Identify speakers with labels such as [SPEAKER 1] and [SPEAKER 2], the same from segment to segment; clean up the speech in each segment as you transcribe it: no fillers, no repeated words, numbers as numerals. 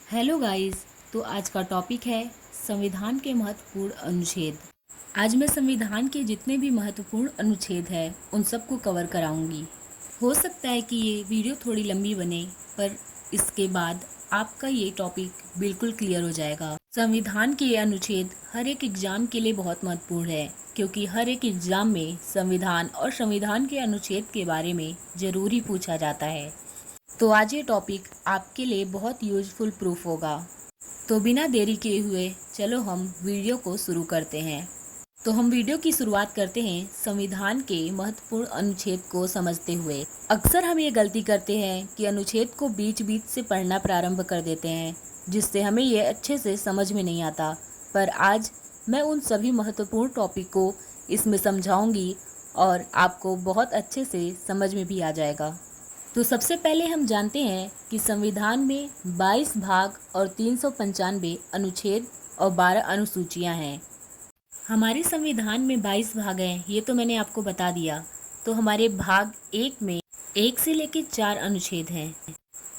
[SPEAKER 1] Hello guys. तो आज का टॉपिक है संविधान के महत्वपूर्ण अनुच्छेद। आज मैं संविधान के जितने भी महत्वपूर्ण अनुच्छेद हैं उन सबको कवर कराऊंगी। हो सकता है कि ये वीडियो थोड़ी लंबी बने, पर इसके बाद आपका ये टॉपिक बिल्कुल क्लियर हो जाएगा। संविधान के ये अनुच्छेद हर एक एग्जाम के लिए बहुत महत्वपूर्ण है, क्योंकि हर एक एग्जाम में संविधान और संविधान के अनुच्छेद के बारे में ज़रूरी पूछा जाता है। तो आज ये टॉपिक आपके लिए बहुत यूजफुल प्रूफ होगा। तो बिना देरी किए हुए चलो हम वीडियो को शुरू करते हैं। तो हम वीडियो की शुरुआत करते हैं संविधान के महत्वपूर्ण अनुच्छेद को समझते हुए। अक्सर हम ये गलती करते हैं कि अनुच्छेद को बीच बीच से पढ़ना प्रारंभ कर देते हैं, जिससे हमें ये अच्छे से समझ में नहीं आता। पर आज मैं उन सभी महत्वपूर्ण टॉपिक को इसमें समझाऊंगी और आपको बहुत अच्छे से समझ में भी आ जाएगा। तो सबसे पहले हम जानते हैं कि संविधान में 22 भाग और 395 अनुच्छेद और 12 अनुसूचियां हैं। हमारे संविधान में 22 भाग हैं, ये तो मैंने आपको बता दिया। तो हमारे भाग 1 में 1 से लेकर 4 अनुच्छेद हैं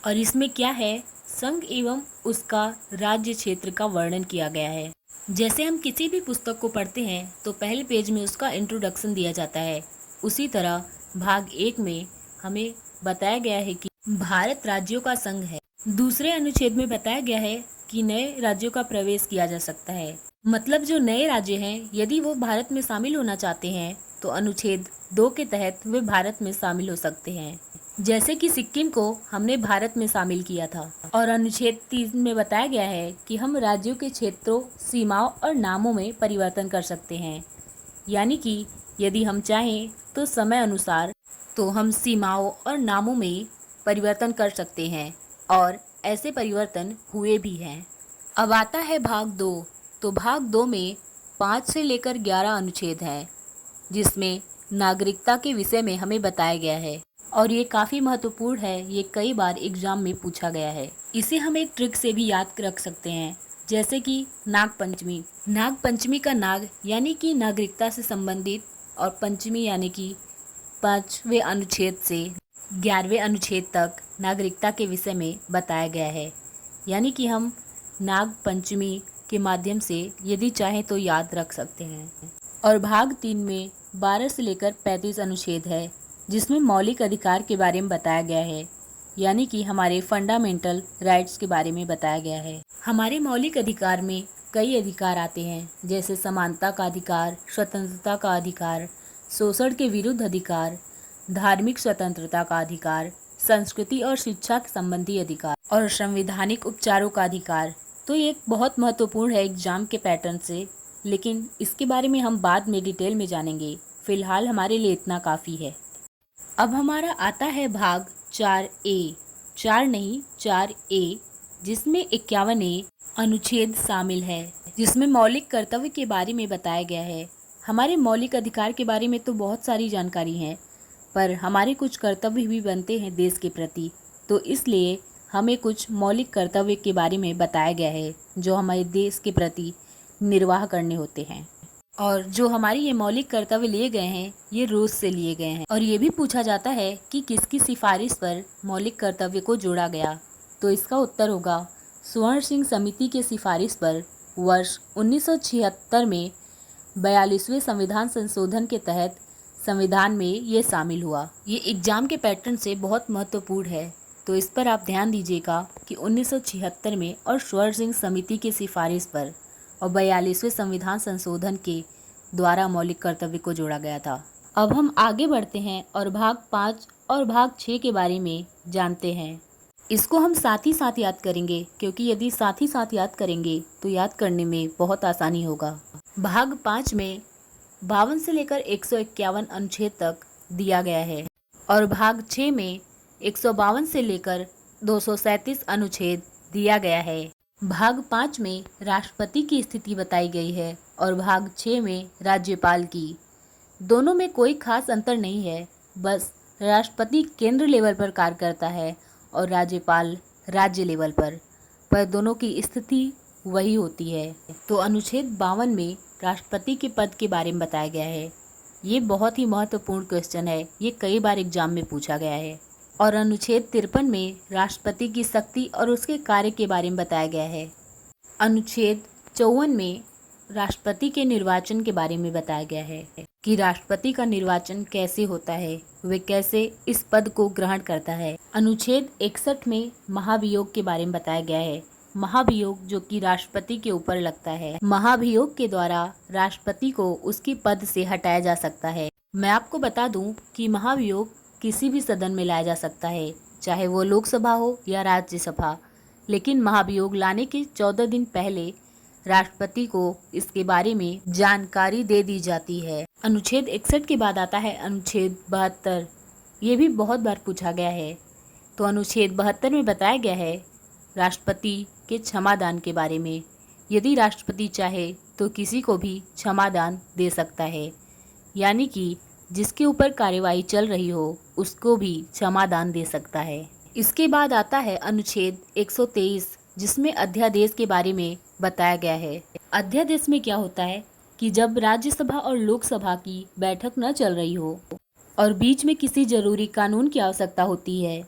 [SPEAKER 1] और इसमें क्या है, संघ एवं उसका राज्य क्षेत्र का वर्णन किया गया है। जैसे हम किसी भी पुस्तक को पढ़ते हैं तो पहले पेज में उसका इंट्रोडक्शन दिया जाता है, उसी तरह भाग 1 में हमें बताया गया है कि भारत राज्यों का संघ है। दूसरे अनुच्छेद में बताया गया है कि नए राज्यों का प्रवेश किया जा सकता है। मतलब जो नए राज्य हैं, यदि वो भारत में शामिल होना चाहते हैं तो अनुच्छेद 2 के तहत वे भारत में शामिल हो सकते हैं। जैसे कि सिक्किम को हमने भारत में शामिल किया था। और अनुच्छेद 3 में बताया गया है कि हम राज्यों के क्षेत्रों, सीमाओं और नामों में परिवर्तन कर सकते हैं। यानी कि यदि हम चाहें तो समय अनुसार तो हम सीमाओं और नामों में परिवर्तन कर सकते हैं और ऐसे परिवर्तन हुए भी हैं। अब आता है भाग 2। तो भाग 2 में 5 से लेकर 11 अनुच्छेद हैं, जिसमें नागरिकता के विषय में हमें बताया गया है और ये काफ़ी महत्वपूर्ण है। ये कई बार एग्जाम में पूछा गया है। इसे हम एक ट्रिक से भी याद रख सकते हैं, जैसे कि नाग पंचमी। नाग पंचमी का नाग यानी कि नागरिकता से संबंधित और पंचमी यानी कि 5वें अनुच्छेद से 11वें अनुच्छेद तक नागरिकता के विषय में बताया गया है। यानी कि हम नाग पंचमी के माध्यम से यदि चाहें तो याद रख सकते हैं। और भाग 3 में 12 से लेकर 35 अनुच्छेद है, जिसमें मौलिक अधिकार के बारे में बताया गया है। यानी कि हमारे फंडामेंटल राइट्स के बारे में बताया गया है। हमारे मौलिक अधिकार में कई अधिकार आते हैं, जैसे समानता का अधिकार, स्वतंत्रता का अधिकार, शोषण के विरुद्ध अधिकार, धार्मिक स्वतंत्रता का अधिकार, संस्कृति और शिक्षा संबंधी अधिकार और संवैधानिक उपचारों का अधिकार। तो ये बहुत महत्वपूर्ण है एग्जाम के पैटर्न से, लेकिन इसके बारे में हम बाद में डिटेल में जानेंगे। फिलहाल हमारे लिए इतना काफ़ी है। अब हमारा आता है भाग 4A, 4 नहीं 4A, जिसमें 51A अनुच्छेद शामिल है, जिसमें मौलिक कर्तव्य के बारे में बताया गया है। हमारे मौलिक अधिकार के बारे में तो बहुत सारी जानकारी है, पर हमारे कुछ कर्तव्य भी बनते हैं देश के प्रति। तो इसलिए हमें कुछ मौलिक कर्तव्य के बारे में बताया गया है जो हमारे देश के प्रति निर्वाह करने होते हैं। और जो हमारी ये मौलिक कर्तव्य लिए गए हैं, ये रूस से लिए गए हैं। और ये भी पूछा जाता है कि किसकी सिफारिश पर मौलिक कर्तव्य को जोड़ा गया। तो इसका उत्तर होगा स्वर्ण सिंह समिति के सिफारिश पर वर्ष 1976 में 42वें संविधान संशोधन के तहत संविधान में ये शामिल हुआ। ये एग्जाम के पैटर्न से बहुत महत्वपूर्ण है, तो इस पर आप ध्यान दीजिएगा कि 1976 में और स्वर्ण सिंह समिति की सिफारिश पर और 42वें संविधान संशोधन के द्वारा मौलिक कर्तव्य को जोड़ा गया था। अब हम आगे बढ़ते हैं और भाग 5 और भाग 6 के बारे में जानते हैं। इसको हम साथ ही साथ याद करेंगे, क्योंकि यदि साथ ही साथ याद करेंगे तो याद करने में बहुत आसानी होगा। भाग 5 में 52 से लेकर 151 अनुच्छेद तक दिया गया है और भाग 6 में 152 से लेकर 237 अनुच्छेद दिया गया है। भाग 5 में राष्ट्रपति की स्थिति बताई गई है और भाग 6 में राज्यपाल की। दोनों में कोई खास अंतर नहीं है, बस राष्ट्रपति केंद्र लेवल पर कार्य करता है और राज्यपाल राज्य लेवल पर दोनों की स्थिति वही होती है। तो अनुच्छेद 52 में राष्ट्रपति के पद के बारे में बताया गया है। ये बहुत ही महत्वपूर्ण क्वेश्चन है, ये कई बार एग्जाम में पूछा गया है। और अनुच्छेद 53 में राष्ट्रपति की शक्ति और उसके कार्य के बारे में बताया गया है। अनुच्छेद 54 में राष्ट्रपति के निर्वाचन के बारे में बताया गया है कि राष्ट्रपति का निर्वाचन कैसे होता है, वे कैसे इस पद को ग्रहण करता है। अनुच्छेद 61 में महाभियोग के बारे में बताया गया है। महाभियोग जो कि राष्ट्रपति के ऊपर लगता है। महाभियोग के द्वारा राष्ट्रपति को उसकी पद से हटाया जा सकता है। मैं आपको बता दूं कि महाभियोग किसी भी सदन में लाया जा सकता है, चाहे वो लोकसभा हो या राज्यसभा, लेकिन महाभियोग लाने के 14 दिन पहले राष्ट्रपति को इसके बारे में जानकारी दे दी जाती है। अनुच्छेद 61 के बाद आता है अनुच्छेद 72। ये भी बहुत बार पूछा गया है। तो अनुच्छेद 72 में बताया गया है राष्ट्रपति के क्षमादान के बारे में। यदि राष्ट्रपति चाहे तो किसी को भी क्षमादान दे सकता है, यानी कि जिसके ऊपर कार्यवाही चल रही हो उसको भी क्षमादान दे सकता है। इसके बाद आता है अनुच्छेद 123, जिसमें अध्यादेश के बारे में बताया गया है। अध्यादेश में क्या होता है कि जब राज्यसभा और लोकसभा की बैठक न चल रही हो और बीच में किसी जरूरी कानून की आवश्यकता होती है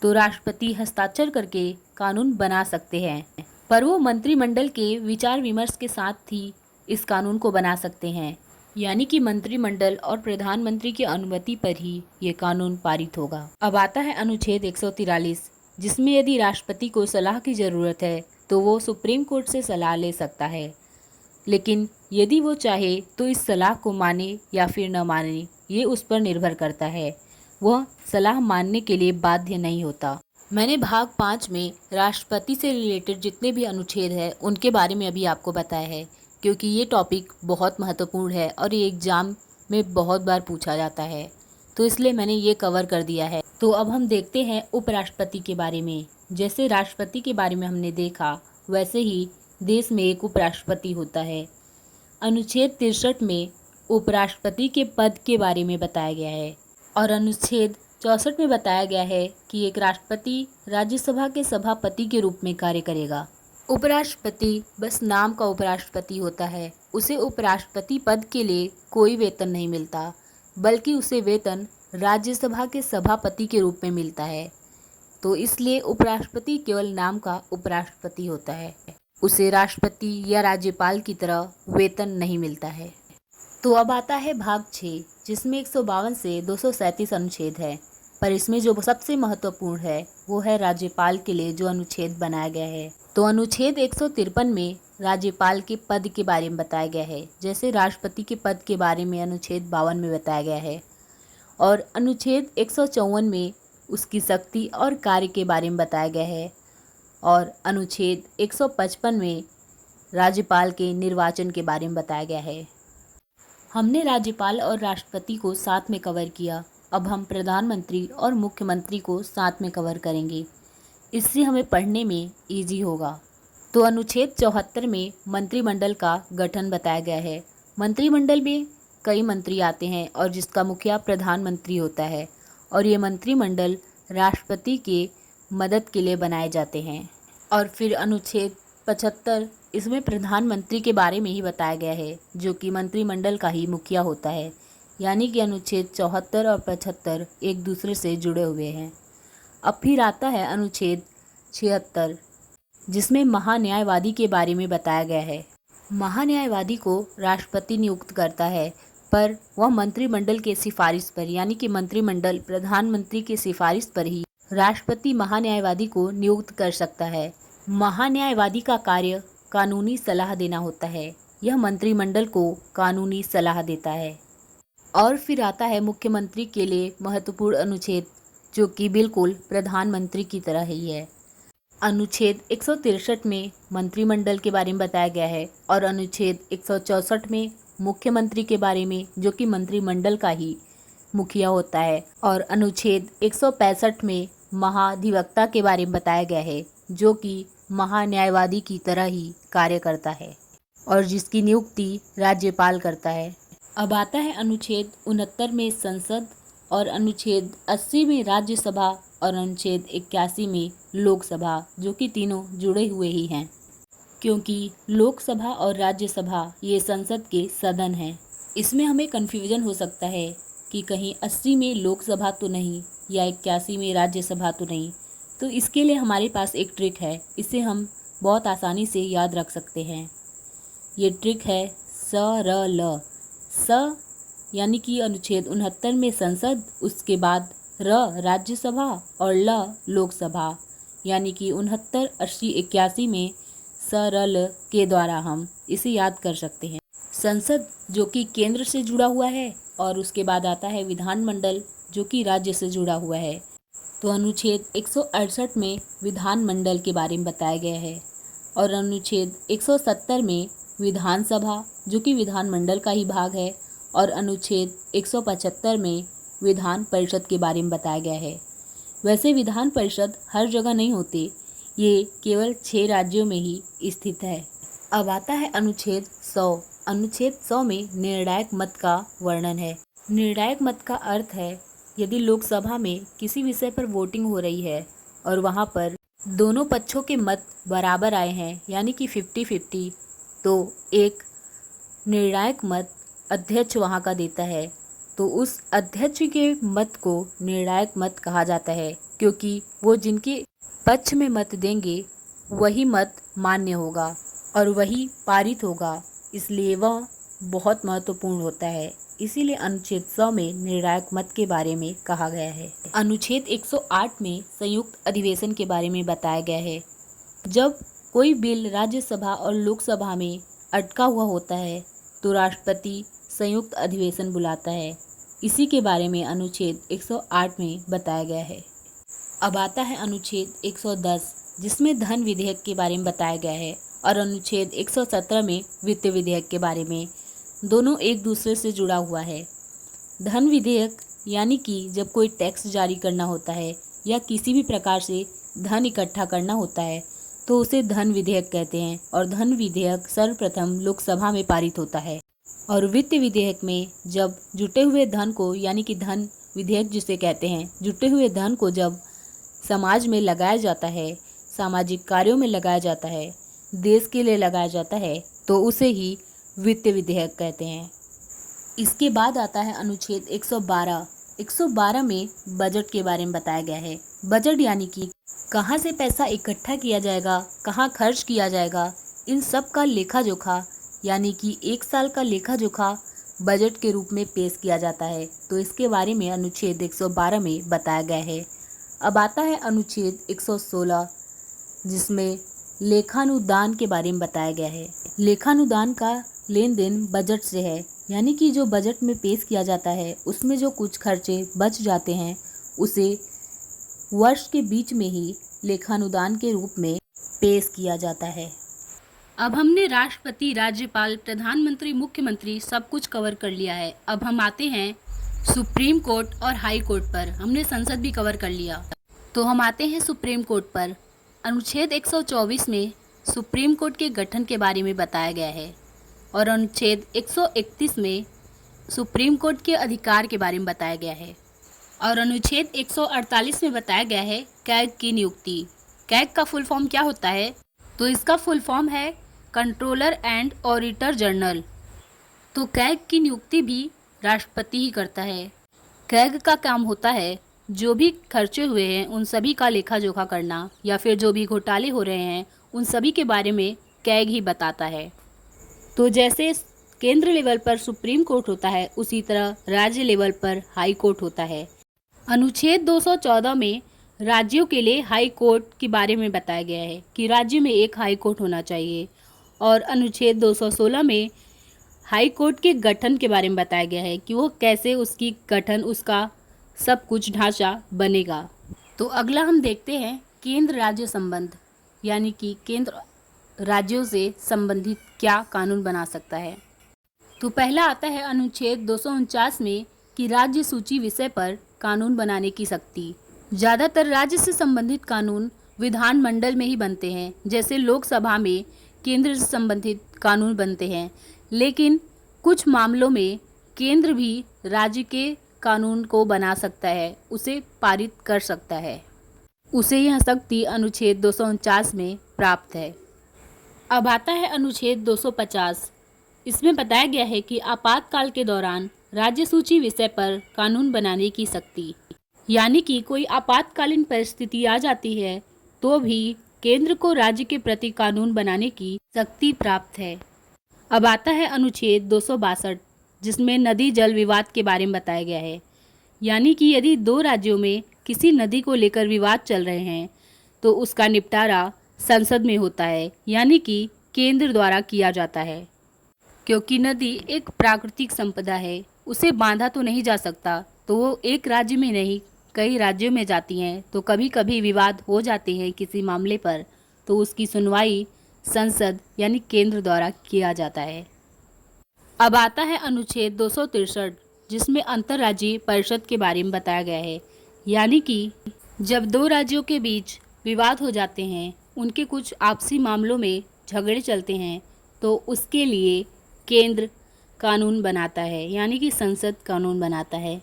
[SPEAKER 1] तो राष्ट्रपति हस्ताक्षर करके कानून बना सकते हैं, पर वो मंत्रिमंडल के विचार विमर्श के साथ ही इस कानून को बना सकते हैं, यानी कि मंत्रिमंडल और प्रधानमंत्री की अनुमति पर ही ये कानून पारित होगा। अब आता है अनुच्छेद 143, जिसमें यदि राष्ट्रपति को सलाह की जरूरत है तो वो सुप्रीम कोर्ट से सलाह ले सकता है, लेकिन यदि वो चाहे तो इस सलाह को माने या फिर न माने ये उस पर निर्भर करता है। वह सलाह मानने के लिए बाध्य नहीं होता। मैंने भाग 5 में राष्ट्रपति से रिलेटेड जितने भी अनुच्छेद हैं उनके बारे में अभी आपको बताया है, क्योंकि ये टॉपिक बहुत महत्वपूर्ण है और ये एग्ज़ाम में बहुत बार पूछा जाता है, तो इसलिए मैंने ये कवर कर दिया है। तो अब हम देखते हैं उपराष्ट्रपति के बारे में। जैसे राष्ट्रपति के बारे में हमने देखा, वैसे ही देश में एक उपराष्ट्रपति होता है। अनुच्छेद 63 में उपराष्ट्रपति के पद के बारे में बताया गया है और अनुच्छेद 64 में बताया गया है कि एक राष्ट्रपति राज्यसभा के सभापति के रूप में कार्य करेगा। उपराष्ट्रपति बस नाम का उपराष्ट्रपति होता है। उसे उपराष्ट्रपति पद के लिए कोई वेतन नहीं मिलता, बल्कि उसे वेतन राज्यसभा के सभापति के रूप में मिलता है। तो इसलिए उपराष्ट्रपति केवल नाम का उपराष्ट्रपति होता है, उसे राष्ट्रपति या राज्यपाल की तरह वेतन नहीं मिलता है। तो अब आता है भाग 6, जिसमें 152 से 237 अनुच्छेद है, पर इसमें जो सबसे महत्वपूर्ण है वो है राज्यपाल के लिए जो अनुच्छेद बनाया गया है। तो अनुच्छेद 153 में राज्यपाल के पद के बारे में बताया गया है, जैसे राष्ट्रपति के पद के बारे में अनुच्छेद 52 में बताया गया है, और अनुच्छेद 154 में उसकी शक्ति और कार्य के बारे में बताया गया है, और अनुच्छेद 155 में राज्यपाल के निर्वाचन के बारे में बताया गया है। हमने राज्यपाल और राष्ट्रपति को साथ में कवर किया। अब हम प्रधानमंत्री और मुख्यमंत्री को साथ में कवर करेंगे, इससे हमें पढ़ने में इजी होगा। तो अनुच्छेद 74 में मंत्रिमंडल का गठन बताया गया है। मंत्रिमंडल में कई मंत्री आते हैं और जिसका मुखिया प्रधानमंत्री होता है, और ये मंत्रिमंडल राष्ट्रपति के मदद के लिए बनाए जाते हैं। और फिर अनुच्छेद 75, इसमें प्रधानमंत्री के बारे में ही बताया गया है, जो कि मंत्रिमंडल का ही मुखिया होता है, यानी कि अनुच्छेद 74 और 75 एक दूसरे से जुड़े हुए हैं। अब फिर आता है अनुच्छेद 76, जिसमें महान्यायवादी के बारे में बताया गया है। महान्यायवादी को राष्ट्रपति नियुक्त करता है, पर वह मंत्रिमंडल के सिफारिश पर, यानी कि मंत्रिमंडल प्रधानमंत्री की सिफारिश पर ही राष्ट्रपति महान्यायवादी को नियुक्त कर सकता है। महान्यायवादी का कार्य कानूनी सलाह देना होता है। यह मंत्रिमंडल को कानूनी सलाह देता है। और फिर आता है मुख्यमंत्री के लिए महत्वपूर्ण अनुच्छेद, जो कि बिल्कुल प्रधानमंत्री की तरह ही है। अनुच्छेद 163 में मंत्रिमंडल के बारे में बताया गया है, और अनुच्छेद 164 में मुख्यमंत्री के बारे में, जो कि मंत्रिमंडल का ही मुखिया होता है, और अनुच्छेद 165 में महाधिवक्ता के बारे में बताया गया है, जो कि महान्यायवादी की तरह ही कार्य करता है और जिसकी नियुक्ति राज्यपाल करता है। अब आता है अनुच्छेद 69 में संसद, और अनुच्छेद 80 में राज्यसभा, और अनुच्छेद 81 में लोकसभा, जो कि तीनों जुड़े हुए ही हैं, क्योंकि लोकसभा और राज्यसभा ये संसद के सदन हैं। इसमें हमें कन्फ्यूजन हो सकता है कि कहीं 80 में लोकसभा तो नहीं या 81 में राज्यसभा तो नहीं। तो इसके लिए हमारे पास एक ट्रिक है, इसे हम बहुत आसानी से याद रख सकते हैं। ये ट्रिक है स र ल। स यानी कि अनुच्छेद 69 में संसद, उसके बाद र राज्यसभा और ल लोकसभा, यानी कि 69, 80, 81 में स र ल के द्वारा हम इसे याद कर सकते हैं। संसद जो कि केंद्र से जुड़ा हुआ है, और उसके बाद आता है विधानमंडल जो कि राज्य से जुड़ा हुआ है। तो अनुच्छेद 168 में विधानमंडल के बारे में बताया गया है, और अनुच्छेद 170 में विधानसभा जो कि विधानमंडल का ही भाग है, और अनुच्छेद 175 में विधान परिषद के बारे में बताया गया है। वैसे विधान परिषद हर जगह नहीं होते, ये केवल 6 राज्यों में ही स्थित है। अब आता है अनुच्छेद 100। अनुच्छेद 100 में निर्णायक मत का वर्णन है। निर्णायक मत का अर्थ है यदि लोकसभा में किसी विषय पर वोटिंग हो रही है और वहां पर दोनों पक्षों के मत बराबर आए हैं, यानी कि 50-50, तो एक निर्णायक मत अध्यक्ष वहां का देता है, तो उस अध्यक्ष के मत को निर्णायक मत कहा जाता है, क्योंकि वो जिनके पक्ष में मत देंगे वही मत मान्य होगा और वही पारित होगा, इसलिए वह बहुत महत्वपूर्ण होता है। इसीलिए अनुच्छेद 100 में निर्णायक मत के बारे में कहा गया है। अनुच्छेद 108 में संयुक्त अधिवेशन के बारे में बताया गया है। जब कोई बिल राज्यसभा और लोकसभा में अटका हुआ होता है तो राष्ट्रपति संयुक्त अधिवेशन बुलाता है। इसी के बारे में अनुच्छेद 108 में बताया गया है। अब आता है अनुच्छेद 110, जिसमें धन विधेयक के बारे में बताया गया है, और अनुच्छेद 117 में वित्त विधेयक के बारे में। दोनों एक दूसरे से जुड़ा हुआ है। धन विधेयक यानी कि जब कोई टैक्स जारी करना होता है या किसी भी प्रकार से धन इकट्ठा करना होता है तो उसे धन विधेयक कहते हैं, और धन विधेयक सर्वप्रथम लोकसभा में पारित होता है। और वित्त विधेयक में जब जुटे हुए धन को, यानी कि धन विधेयक जिसे कहते हैं, जुटे हुए धन को जब समाज में लगाया जाता है, सामाजिक कार्यों में लगाया जाता है, देश के लिए लगाया जाता है, तो उसे ही वित्त विधेयक कहते हैं। इसके बाद आता है अनुच्छेद 112। 112 में बजट के बारे में बताया गया है। बजट यानी कि कहाँ से पैसा इकट्ठा किया जाएगा, कहाँ खर्च किया जाएगा, इन सब का लेखा जोखा, यानी कि एक साल का लेखा जोखा बजट के रूप में पेश किया जाता है। तो इसके बारे में अनुच्छेद 112 में बताया गया है। अब आता है अनुच्छेद 116, जिसमें लेखानुदान के बारे में बताया गया है। लेखानुदान का लेन देन बजट से है, यानी कि जो बजट में पेश किया जाता है उसमें जो कुछ खर्चे बच जाते हैं उसे वर्ष के बीच में ही लेखानुदान के रूप में पेश किया जाता है। अब हमने राष्ट्रपति, राज्यपाल, प्रधानमंत्री, मुख्यमंत्री सब कुछ कवर कर लिया है। अब हम आते हैं सुप्रीम कोर्ट और हाई कोर्ट पर। हमने संसद भी कवर कर लिया, तो हम आते हैं सुप्रीम कोर्ट पर। अनुच्छेद 124 में सुप्रीम कोर्ट के गठन के बारे में बताया गया है, और अनुच्छेद 131 में सुप्रीम कोर्ट के अधिकार के बारे में बताया गया है, और अनुच्छेद 148 में बताया गया है कैग की नियुक्ति। कैग का फुल फॉर्म क्या होता है? तो इसका फुल फॉर्म है कंट्रोलर एंड ऑडिटर जनरल। तो कैग की नियुक्ति भी राष्ट्रपति ही करता है। कैग का काम होता है जो भी खर्चे हुए हैं उन सभी का लेखा जोखा करना, या फिर जो भी घोटाले हो रहे हैं उन सभी के बारे में कैग ही बताता है। तो जैसे केंद्र लेवल पर सुप्रीम कोर्ट होता है, उसी तरह राज्य लेवल पर हाई कोर्ट होता है। अनुच्छेद 214 में राज्यों के लिए हाई कोर्ट के बारे में बताया गया है कि राज्य में एक हाई कोर्ट होना चाहिए, और अनुच्छेद 216 में हाई कोर्ट के गठन के बारे में बताया गया है कि वो कैसे उसकी गठन, उसका सब कुछ ढांचा बनेगा। तो अगला हम देखते हैं केंद्र राज्य संबंध, यानी कि केंद्र राज्यों से संबंधित क्या कानून बना सकता है। तो पहला आता है अनुच्छेद 249 में कि राज्य सूची विषय पर कानून बनाने की शक्ति। ज़्यादातर राज्य से संबंधित कानून विधानमंडल में ही बनते हैं, जैसे लोकसभा में केंद्र से संबंधित कानून बनते हैं, लेकिन कुछ मामलों में केंद्र भी राज्य के कानून को बना सकता है, उसे पारित कर सकता है। उसे यह शक्ति अनुच्छेद 249 में प्राप्त है। अब आता है अनुच्छेद 250। इसमें बताया गया है कि आपातकाल के दौरान राज्य सूची विषय पर कानून बनाने की शक्ति। यानी कि कोई आपातकालीन परिस्थिति आ जाती है तो भी केंद्र को राज्य के प्रति कानून बनाने की शक्ति प्राप्त है। अब आता है अनुच्छेद 262, जिसमें नदी जल विवाद के बारे में बताया गया है। यानी कि यदि दो राज्यों में किसी नदी को लेकर विवाद चल रहे हैं तो उसका निपटारा संसद में होता है, यानी कि केंद्र द्वारा किया जाता है। क्योंकि नदी एक प्राकृतिक संपदा है, उसे बांधा तो नहीं जा सकता, तो वो एक राज्य में नहीं कई राज्यों में जाती हैं, तो कभी कभी विवाद हो जाते हैं किसी मामले पर, तो उसकी सुनवाई संसद यानी केंद्र द्वारा किया जाता है। अब आता है अनुच्छेद 263, जिसमें अंतर्राज्यीय परिषद के बारे में बताया गया है। यानी कि जब दो राज्यों के बीच विवाद हो जाते हैं, उनके कुछ आपसी मामलों में झगड़े चलते हैं, तो उसके लिए केंद्र कानून बनाता है, यानी कि संसद कानून बनाता है।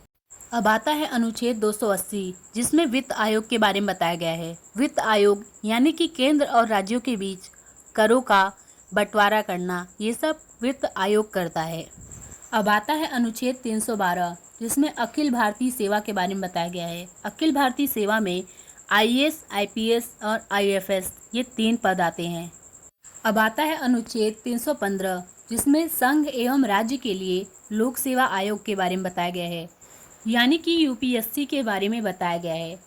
[SPEAKER 1] अब आता है अनुच्छेद 280, जिसमें वित्त आयोग के बारे में बताया गया है। वित्त आयोग यानी कि केंद्र और राज्यों के बीच करों का बंटवारा करना, ये सब वित्त आयोग करता है। अब आता है अनुच्छेद 312, जिसमें अखिल भारतीय सेवा के बारे में बताया गया है। अखिल भारतीय सेवा में आईएएस, आईपीएस और आईएफएस ये 3 पद आते हैं। अब आता है अनुच्छेद 315, जिसमें संघ एवं राज्य के लिए लोक सेवा आयोग के बारे में बताया गया है। यानी कि यूपीएससी के बारे में बताया गया है,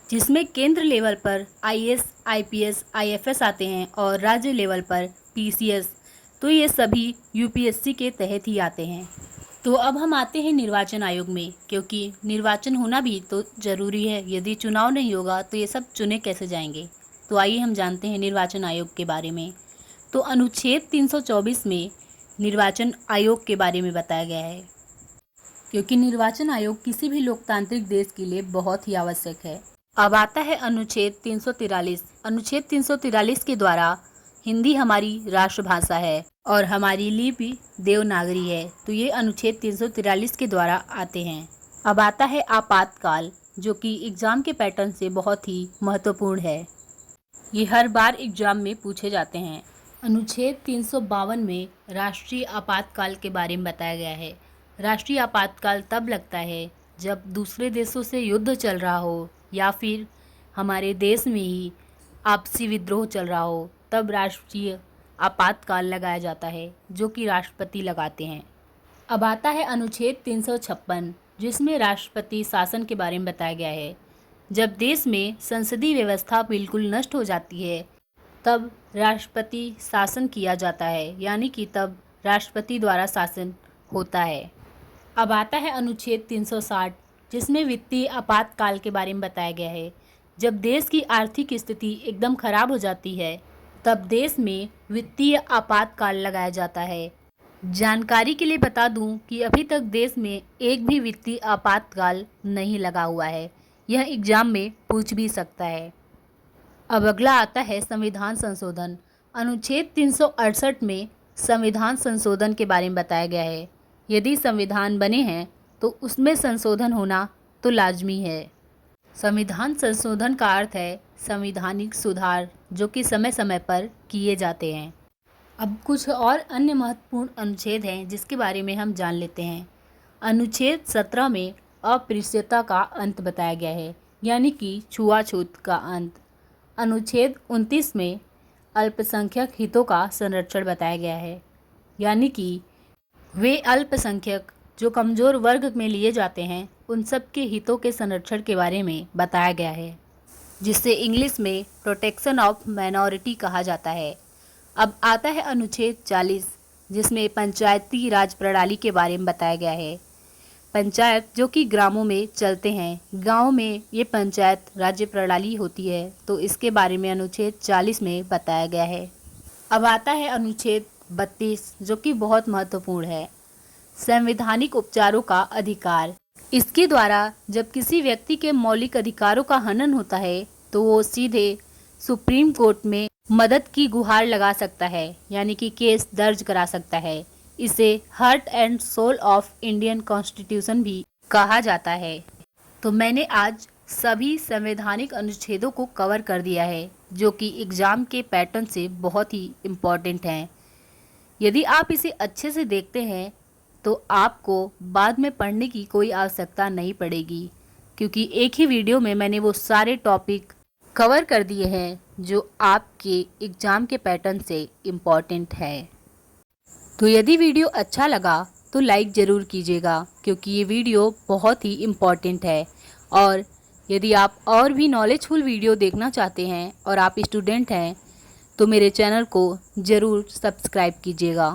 [SPEAKER 1] जिसमें केंद्र लेवल पर आईएएस, आईपीएस, आईएफएस आते हैं और राज्य लेवल पर पीसीएस, तो ये सभी यूपीएससी के तहत ही आते हैं। तो अब हम आते हैं निर्वाचन आयोग में, क्योंकि निर्वाचन होना भी तो ज़रूरी है। यदि चुनाव नहीं होगा तो ये सब चुने कैसे जाएंगे। तो आइए हम जानते हैं निर्वाचन आयोग के बारे में। तो अनुच्छेद 324 में निर्वाचन आयोग के बारे में बताया गया है, क्योंकि निर्वाचन आयोग किसी भी लोकतांत्रिक देश के लिए बहुत ही आवश्यक है। अब आता है अनुच्छेद 343। अनुच्छेद 343 के द्वारा हिंदी हमारी राष्ट्रभाषा है और हमारी लिपि देवनागरी है, तो ये अनुच्छेद 343 के द्वारा आते हैं। अब आता है आपातकाल, जो कि एग्जाम के पैटर्न से बहुत ही महत्वपूर्ण है। ये हर बार एग्जाम में पूछे जाते हैं। अनुच्छेद 352 में राष्ट्रीय आपातकाल के बारे में बताया गया है। राष्ट्रीय आपातकाल तब लगता है जब दूसरे देशों से युद्ध चल रहा हो या फिर हमारे देश में ही आपसी विद्रोह चल रहा हो, तब राष्ट्रीय आपातकाल लगाया जाता है, जो कि राष्ट्रपति लगाते हैं। अब आता है अनुच्छेद 356, जिसमें राष्ट्रपति शासन के बारे में बताया गया है। जब देश में संसदीय व्यवस्था बिल्कुल नष्ट हो जाती है, तब राष्ट्रपति शासन किया जाता है, यानी कि तब राष्ट्रपति द्वारा शासन होता है। अब आता है अनुच्छेद 360, जिसमें वित्तीय आपातकाल के बारे में बताया गया है। जब देश की आर्थिक स्थिति एकदम खराब हो जाती है, तब देश में वित्तीय आपातकाल लगाया जाता है। जानकारी के लिए बता दूं कि अभी तक देश में एक भी वित्तीय आपातकाल नहीं लगा हुआ है। यह एग्जाम में पूछ भी सकता है। अब अगला आता है संविधान संशोधन। अनुच्छेद 368 में संविधान संशोधन के बारे में बताया गया है। यदि संविधान बने हैं तो उसमें संशोधन होना तो लाजमी है। संविधान संशोधन का अर्थ है संवैधानिक सुधार, जो कि समय समय पर किए जाते हैं। अब कुछ और अन्य महत्वपूर्ण अनुच्छेद हैं जिसके बारे में हम जान लेते हैं। अनुच्छेद 17 में अस्पृश्यता का अंत बताया गया है, यानी कि छुआछूत का अंत। अनुच्छेद 29 में अल्पसंख्यक हितों का संरक्षण बताया गया है, यानी कि वे अल्पसंख्यक जो कमज़ोर वर्ग में लिए जाते हैं, उन सब के हितों के संरक्षण के बारे में बताया गया है, जिसे इंग्लिश में प्रोटेक्शन ऑफ माइनॉरिटी कहा जाता है। अब आता है अनुच्छेद 40, जिसमें पंचायती राज प्रणाली के बारे में बताया गया है। पंचायत जो कि ग्रामों में चलते हैं, गाँव में ये पंचायत राज्य प्रणाली होती है, तो इसके बारे में अनुच्छेद 40 में बताया गया है। अब आता है अनुच्छेद 32, जो कि बहुत महत्वपूर्ण है, संवैधानिक उपचारों का अधिकार। इसके द्वारा जब किसी व्यक्ति के मौलिक अधिकारों का हनन होता है तो वो सीधे सुप्रीम कोर्ट में मदद की गुहार लगा सकता है, यानी कि केस दर्ज करा सकता है। इसे heart and soul of Indian constitution भी कहा जाता है। तो मैंने आज सभी संवैधानिक अनुच्छेदों को कवर कर दिया है, जो कि एग्ज़ाम के पैटर्न से बहुत ही इम्पॉर्टेंट हैं। यदि आप इसे अच्छे से देखते हैं तो आपको बाद में पढ़ने की कोई आवश्यकता नहीं पड़ेगी। क्योंकि एक ही वीडियो में मैंने वो सारे टॉपिक कवर कर दिए हैं जो आपके एग्ज़ाम के पैटर्न से इम्पॉर्टेंट है। तो यदि वीडियो अच्छा लगा तो लाइक ज़रूर कीजिएगा, क्योंकि ये वीडियो बहुत ही इम्पॉर्टेंट है। और यदि आप और भी नॉलेजफुल वीडियो देखना चाहते हैं और आप स्टूडेंट हैं तो मेरे चैनल को ज़रूर सब्सक्राइब कीजिएगा।